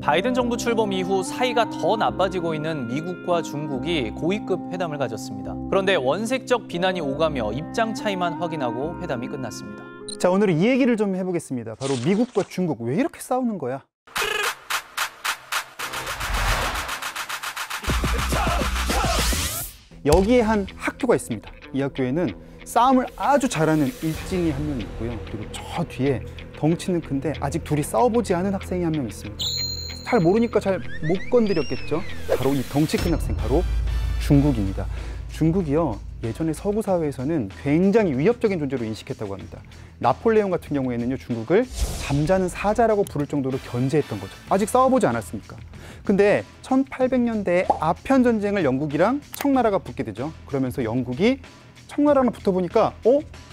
바이든 정부 출범 이후 사이가 더 나빠지고 있는 미국과 중국이 고위급 회담을 가졌습니다. 그런데 원색적 비난이 오가며 입장 차이만 확인하고 회담이 끝났습니다. 자, 오늘은 이 얘기를 좀 해보겠습니다. 바로 미국과 중국 왜 이렇게 싸우는 거야? 여기에 한 학교가 있습니다. 이 학교에는 싸움을 아주 잘하는 일진이 한 명 있고요. 그리고 저 뒤에 덩치는 큰데 아직 둘이 싸워보지 않은 학생이 한 명 있습니다. 잘 모르니까 잘 못 건드렸겠죠. 바로 이 덩치 큰 학생, 바로 중국입니다. 중국이요, 예전에 서구 사회에서는 굉장히 위협적인 존재로 인식했다고 합니다. 나폴레옹 같은 경우에는요, 중국을 잠자는 사자라고 부를 정도로 견제했던 거죠. 아직 싸워보지 않았으니까. 근데 1800년대에 아편 전쟁을 영국이랑 청나라가 붙게 되죠. 그러면서 영국이 청나라랑 붙어보니까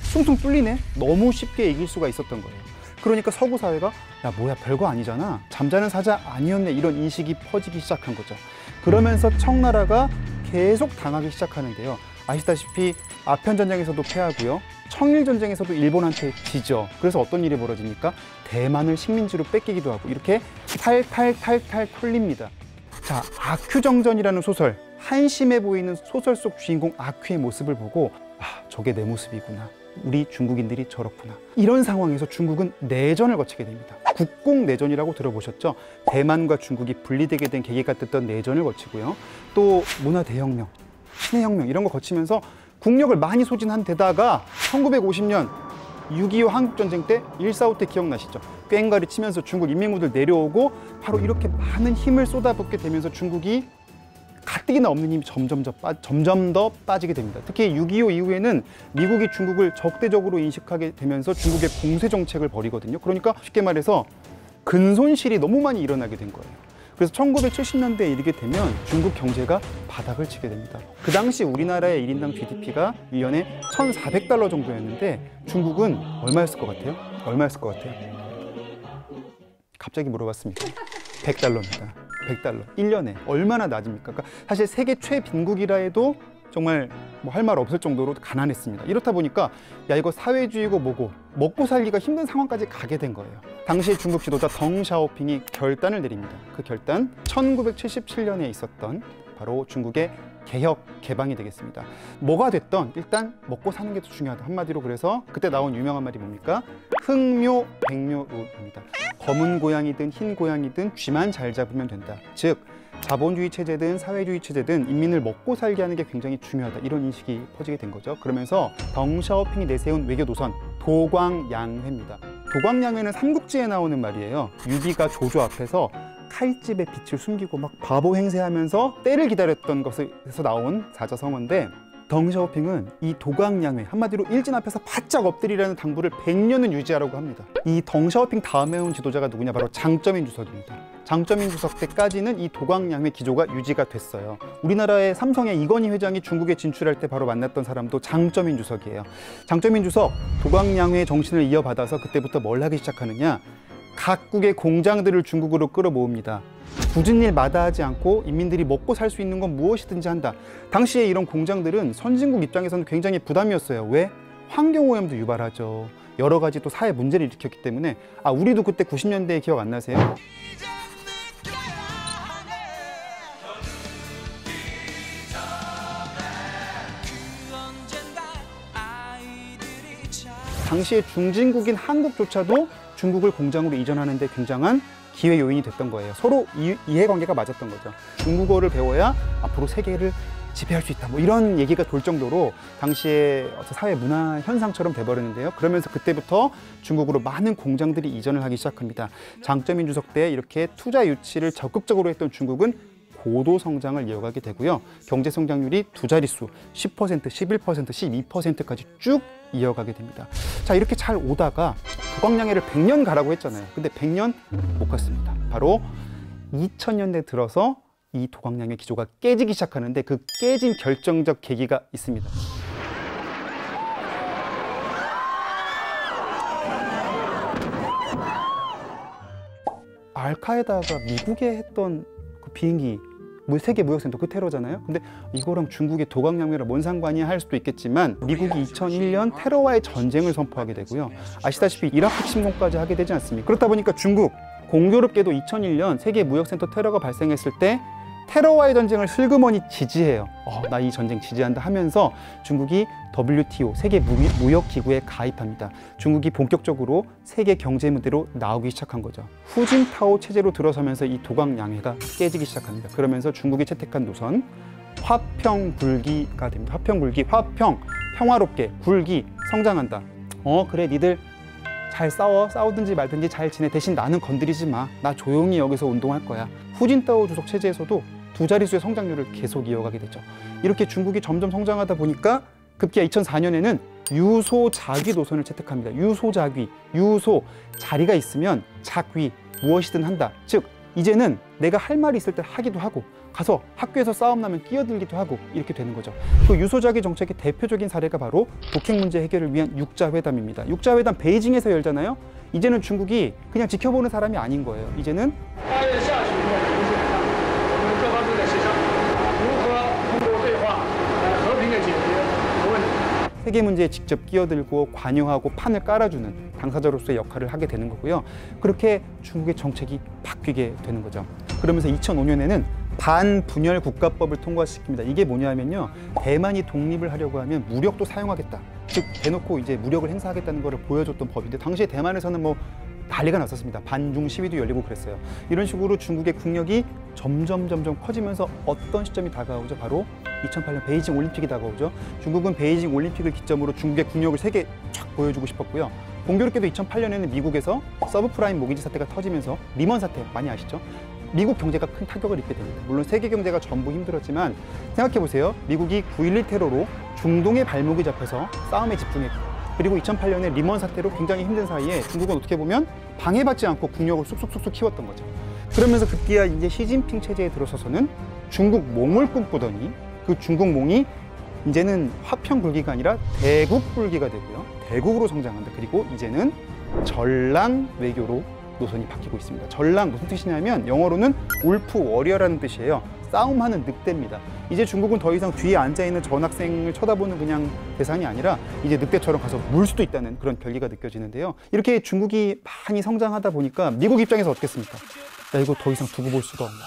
숭숭 뚫리네? 너무 쉽게 이길 수가 있었던 거예요. 그러니까 서구 사회가 야, 뭐야, 별거 아니잖아, 잠자는 사자 아니었네, 이런 인식이 퍼지기 시작한 거죠. 그러면서 청나라가 계속 당하기 시작하는데요. 아시다시피 아편 전쟁에서도 패하고요, 청일 전쟁에서도 일본한테 지죠. 그래서 어떤 일이 벌어집니까? 대만을 식민지로 뺏기기도 하고 이렇게 탈탈탈탈 털립니다. 자, 아큐정전이라는 소설, 한심해 보이는 소설 속 주인공 아큐의 모습을 보고 저게 내 모습이구나, 우리 중국인들이 저렇구나, 이런 상황에서 중국은 내전을 거치게 됩니다. 국공내전이라고 들어보셨죠? 대만과 중국이 분리되게 된 계기가 됐던 내전을 거치고요, 또 문화대혁명, 신해혁명 이런 거 거치면서 국력을 많이 소진한 데다가 1950년 6.25 한국전쟁 때 1.45 때 기억나시죠? 꽹과리 치면서 중국 인민군들 내려오고 바로 이렇게 많은 힘을 쏟아붓게 되면서 중국이 가뜩이나 없는 힘이 점점 더 빠지게 됩니다. 특히 6.25 이후에는 미국이 중국을 적대적으로 인식하게 되면서 중국의 공세 정책을 벌이거든요. 그러니까 쉽게 말해서 근손실이 너무 많이 일어나게 된 거예요. 그래서 1970년대에 이르게 되면 중국 경제가 바닥을 치게 됩니다. 그 당시 우리나라의 1인당 GDP가 1년에 1,400달러 정도였는데 중국은 얼마였을 것 같아요? 얼마였을 것 같아요? 갑자기 물어봤습니다. 100달러입니다. 100달러. 1년에. 얼마나 낮습니까? 그러니까 사실 세계 최빈국이라 해도 정말 뭐 할 말 없을 정도로 가난했습니다. 이렇다 보니까 야, 이거 사회주의고 뭐고 먹고 살기가 힘든 상황까지 가게 된 거예요. 당시 중국 지도자 덩샤오핑이 결단을 내립니다. 그 결단, 1977년에 있었던 바로 중국의 개혁, 개방이 되겠습니다. 뭐가 됐던 일단 먹고 사는 게 더 중요하다. 한마디로 그래서 그때 나온 유명한 말이 뭡니까? 흑묘, 백묘론입니다. 검은 고양이든 흰 고양이든 쥐만 잘 잡으면 된다. 즉 자본주의 체제든 사회주의 체제든 인민을 먹고 살게 하는 게 굉장히 중요하다, 이런 인식이 퍼지게 된 거죠. 그러면서 덩샤오핑이 내세운 외교 노선, 도광양회입니다. 도광양회는 삼국지에 나오는 말이에요. 유비가 조조 앞에서 칼집에 빛을 숨기고 막 바보 행세하면서 때를 기다렸던 것에서 나온 사자성어인데, 덩샤오핑은 이 도광양회, 한마디로 일진 앞에서 바짝 엎드리라는 당부를 100년은 유지하라고 합니다. 이 덩샤오핑 다음에 온 지도자가 누구냐? 바로 장쩌민 주석입니다. 장쩌민 주석 때까지는 이 도광양회 기조가 유지가 됐어요. 우리나라의 삼성의 이건희 회장이 중국에 진출할 때 바로 만났던 사람도 장쩌민 주석이에요. 장쩌민 주석, 도광양회 정신을 이어받아서 그때부터 뭘 하기 시작하느냐? 각국의 공장들을 중국으로 끌어모읍니다. 굳은 일 마다하지 않고 인민들이 먹고 살 수 있는 건 무엇이든지 한다. 당시에 이런 공장들은 선진국 입장에서는 굉장히 부담이었어요. 왜? 환경오염도 유발하죠. 여러 가지 또 사회 문제를 일으켰기 때문에. 우리도 그때 90년대에 기억 안 나세요? 당시에 중진국인 한국조차도 중국을 공장으로 이전하는 데 굉장한 기회 요인이 됐던 거예요. 서로 이해관계가 맞았던 거죠. 중국어를 배워야 앞으로 세계를 지배할 수 있다, 뭐 이런 얘기가 돌 정도로 당시에 사회 문화 현상처럼 돼버렸는데요. 그러면서 그때부터 중국으로 많은 공장들이 이전을 하기 시작합니다. 장쩌민 주석 때 이렇게 투자 유치를 적극적으로 했던 중국은 고도 성장을 이어가게 되고요. 경제 성장률이 두 자릿수, 10%, 11%, 12%까지 쭉 이어가게 됩니다. 자, 이렇게 잘 오다가 도광양회를 100년 가라고 했잖아요. 근데 100년 못 갔습니다. 바로 2000년대 들어서 이 도광양회 기조가 깨지기 시작하는데 그 깨진 결정적 계기가 있습니다. 알카에다가 미국에 했던 그 비행기 세계 무역센터 그 테러잖아요. 근데 이거랑 중국의 도광양회랑 뭔 상관이야 할 수도 있겠지만 미국이 2001년 테러와의 전쟁을 선포하게 되고요. 아시다시피 이라크 침공까지 하게 되지 않습니까? 그렇다 보니까 중국 공교롭게도 2001년 세계 무역센터 테러가 발생했을 때 테러와의 전쟁을 슬그머니 지지해요. 나 이 전쟁 지지한다 하면서 중국이 WTO 세계 무역기구에 가입합니다. 중국이 본격적으로 세계 경제 무대로 나오기 시작한 거죠. 후진타오 체제로 들어서면서 이 도강양해가 깨지기 시작합니다. 그러면서 중국이 채택한 노선 화평불기가 됩니다. 화평불기, 화평, 평화롭게, 불기, 성장한다. 그래 니들 잘 싸우든지 말든지 잘 지내. 대신 나는 건드리지 마. 나 조용히 여기서 운동할 거야. 후진타오 주석 체제에서도 두 자릿수의 성장률을 계속 이어가게 되죠. 이렇게 중국이 점점 성장하다 보니까 급기야 2004년에는 유소자귀 노선을 채택합니다. 유소자귀, 유소, 자리가 있으면 작귀, 무엇이든 한다. 즉 이제는 내가 할 말이 있을 때 하기도 하고 가서 학교에서 싸움 나면 끼어들기도 하고 이렇게 되는 거죠. 그 유소자귀 정책의 대표적인 사례가 바로 북핵 문제 해결을 위한 육자회담입니다. 육자회담 베이징에서 열잖아요. 이제는 중국이 그냥 지켜보는 사람이 아닌 거예요. 이제는 세계 문제에 직접 끼어들고 관여하고 판을 깔아주는 당사자로서의 역할을 하게 되는 거고요. 그렇게 중국의 정책이 바뀌게 되는 거죠. 그러면서 2005년에는 반분열 국가법을 통과시킵니다. 이게 뭐냐면요, 대만이 독립을 하려고 하면 무력도 사용하겠다. 즉 대놓고 이제 무력을 행사하겠다는 것을 보여줬던 법인데, 당시에 대만에서는 뭐 난리가 났었습니다. 반중 시위도 열리고 그랬어요. 이런 식으로 중국의 국력이 점점 커지면서 어떤 시점이 다가오죠? 바로 2008년 베이징 올림픽이 다가오죠. 중국은 베이징 올림픽을 기점으로 중국의 국력을 세계에 쫙 보여주고 싶었고요. 공교롭게도 2008년에는 미국에서 서브프라임 모기지 사태가 터지면서 리먼 사태 많이 아시죠? 미국 경제가 큰 타격을 입게 됩니다. 물론 세계 경제가 전부 힘들었지만 생각해보세요. 미국이 9.11 테러로 중동의 발목이 잡혀서 싸움에 집중했고, 그리고 2008년에 리먼 사태로 굉장히 힘든 사이에 중국은 어떻게 보면 방해받지 않고 국력을 쑥쑥 키웠던 거죠. 그러면서 급기야 이제 시진핑 체제에 들어서서는 중국 몽을 꿈꾸더니 그 중국 몽이 이제는 화평불기가 아니라 대국불기가 되고요. 대국으로 성장한다. 그리고 이제는 전랑 외교로 노선이 바뀌고 있습니다. 전랑 무슨 뜻이냐면 영어로는 울프 워리어라는 뜻이에요. 싸움하는 늑대입니다. 이제 중국은 더 이상 뒤에 앉아있는 전학생을 쳐다보는 그냥 대상이 아니라 이제 늑대처럼 가서 물 수도 있다는 그런 결기가 느껴지는데요. 이렇게 중국이 많이 성장하다 보니까 미국 입장에서 어떻겠습니까? 야, 이거 더 이상 두고 볼 수가 없나.